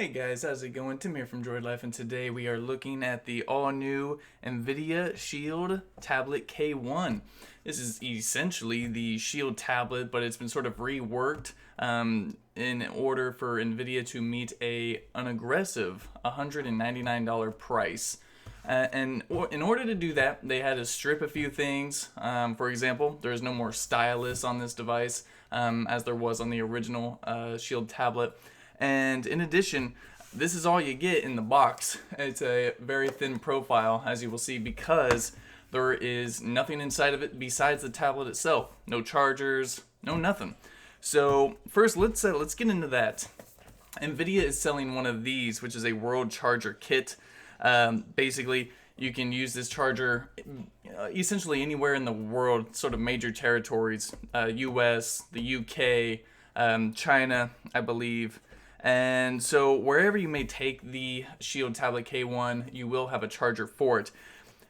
Hey guys, how's it going? Tim here from Droid Life, and today we are looking at the all-new NVIDIA Shield Tablet K1. This is essentially the Shield tablet, but it's been sort of reworked in order for NVIDIA to meet an aggressive $199 price. In order to do that, they had to strip a few things. For example, there's no more stylus on this device as there was on the original Shield tablet. And in addition, this is all you get in the box. It's a very thin profile, as you will see, because there is nothing inside of it besides the tablet itself. No chargers, no nothing. So first, let's get into that. NVIDIA is selling one of these, which is a World Charger Kit. Basically, you can use this charger essentially anywhere in the world, sort of major territories, US, the UK, China, I believe. And so wherever you may take the Shield Tablet K1, you will have a charger for it.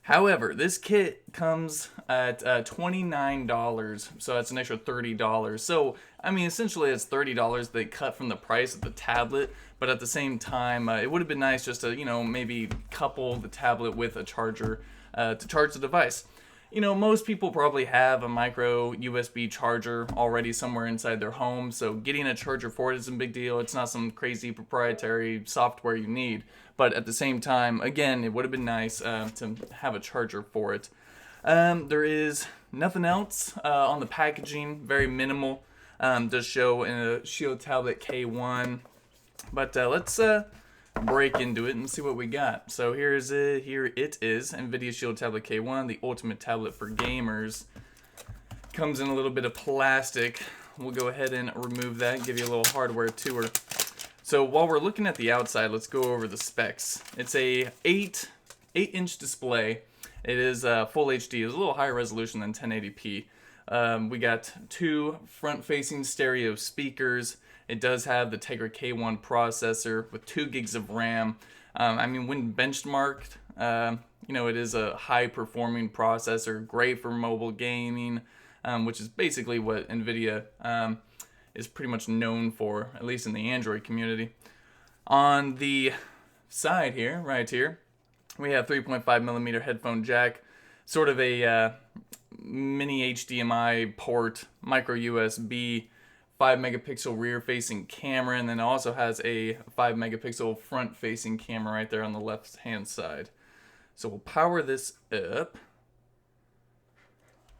However, this kit comes at $29, so that's an extra $30. So, I mean, essentially it's $30 they cut from the price of the tablet, but at the same time, it would have been nice just to, maybe couple the tablet with a charger to charge the device. Most people probably have a micro USB charger already somewhere inside their home, so getting a charger for it isn't a big deal. It's not some crazy proprietary software you need, but at the same time, again, it would have been nice to have a charger for it. There is nothing else on the packaging, very minimal. Does show in a Shield Tablet K1, but let's break into it and see what we got. So here it is, NVIDIA Shield Tablet K1, the ultimate tablet for gamers. Comes in a little bit of plastic. We'll go ahead and remove that and give you a little hardware tour. So while we're looking at the outside, let's go over the specs. It's a 8-inch display. It is full HD. It's a little higher resolution than 1080p. We got two front-facing stereo speakers. It does have the Tegra K1 processor with 2 gigs of RAM. When benchmarked, it is a high-performing processor, great for mobile gaming, which is basically what NVIDIA is pretty much known for, at least in the Android community. On the side here, right here, we have 3.5mm headphone jack, sort of a mini HDMI port, micro USB, 5-megapixel rear-facing camera, and then it also has a 5-megapixel front-facing camera right there on the left-hand side. So we'll power this up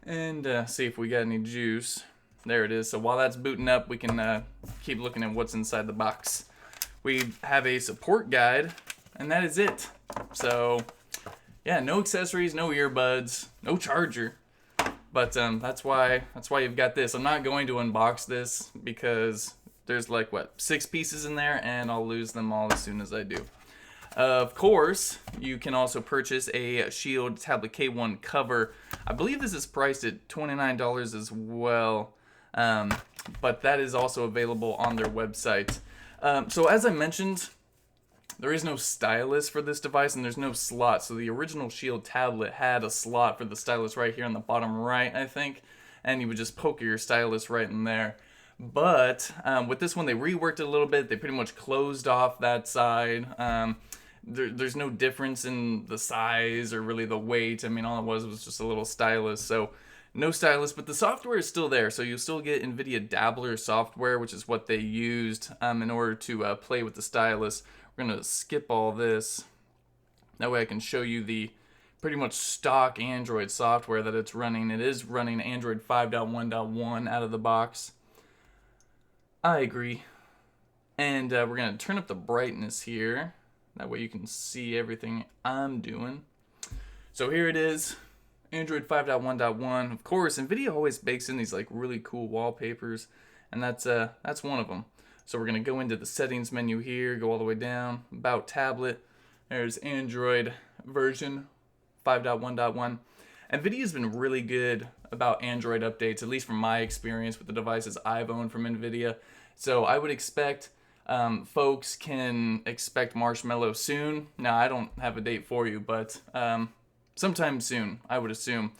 and see if we got any juice. There it is. So while that's booting up, we can keep looking at what's inside the box. We have a support guide, and that is it. So yeah, no accessories, no earbuds, no charger. But that's why you've got this. I'm not going to unbox this because there's 6 pieces in there, and I'll lose them all as soon as I do. Of course, you can also purchase a Shield Tablet K1 cover. I believe this is priced at $29 as well, but that is also available on their website. So as I mentioned, there is no stylus for this device, and there's no slot. So the original Shield tablet had a slot for the stylus right here on the bottom right, I think, and you would just poke your stylus right in there. But with this one, they reworked it a little bit. They pretty much closed off that side. There's no difference in the size or really the weight. All it was just a little stylus. So no stylus, but the software is still there. So you'll still get NVIDIA Dabbler software, which is what they used in order to play with the stylus. We're going to skip all this. That way I can show you the pretty much stock Android software that it's running. It is running Android 5.1.1 out of the box. I agree. And we're going to turn up the brightness here. That way you can see everything I'm doing. So here it is. Android 5.1.1. Of course, NVIDIA always bakes in these really cool wallpapers, and that's one of them. So we're going to go into the settings menu here, go all the way down, about tablet. There's Android version 5.1.1. NVIDIA's been really good about Android updates, at least from my experience with the devices I've owned from NVIDIA. So I would expect folks can expect Marshmallow soon. Now, I don't have a date for you, but sometime soon, I would assume.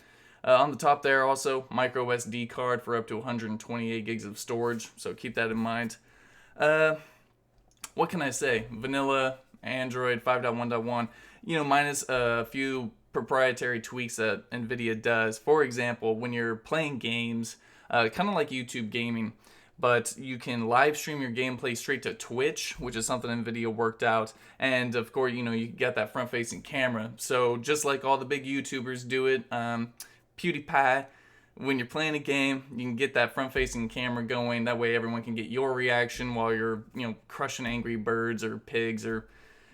On the top there also, micro SD card for up to 128 gigs of storage, so keep that in mind. what can I say? Vanilla, Android 5.1.1, minus a few proprietary tweaks that NVIDIA does. For example, when you're playing games, kind of like YouTube gaming, but you can live stream your gameplay straight to Twitch, which is something NVIDIA worked out. And of course, you get that front-facing camera. So just like all the big YouTubers do it, PewDiePie, when you're playing a game, you can get that front-facing camera going. That way everyone can get your reaction while you're, crushing angry birds or pigs or,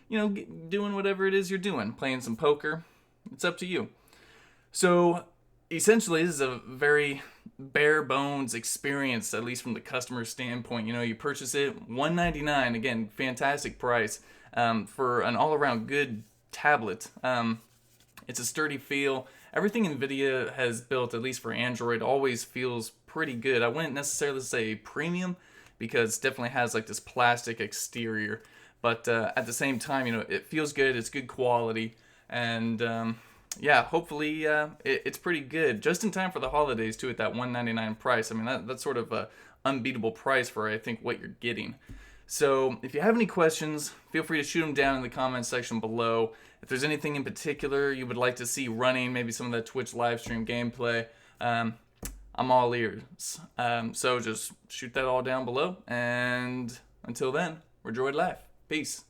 doing whatever it is you're doing. Playing some poker. It's up to you. So essentially, this is a very bare bones experience, at least from the customer standpoint. You purchase it, $199, again, fantastic price for an all-around good tablet. It's a sturdy feel. Everything NVIDIA has built, at least for Android, always feels pretty good. I wouldn't necessarily say premium, because it definitely has like this plastic exterior. But at the same time, it feels good. It's good quality. And yeah, hopefully it's pretty good. Just in time for the holidays, too, at that $199 price. I mean, that's sort of a unbeatable price for, I think, what you're getting. So if you have any questions, feel free to shoot them down in the comments section below. If there's anything in particular you would like to see running, maybe some of that Twitch live stream gameplay, I'm all ears. So just shoot that all down below. And until then, we're Droid Life. Peace.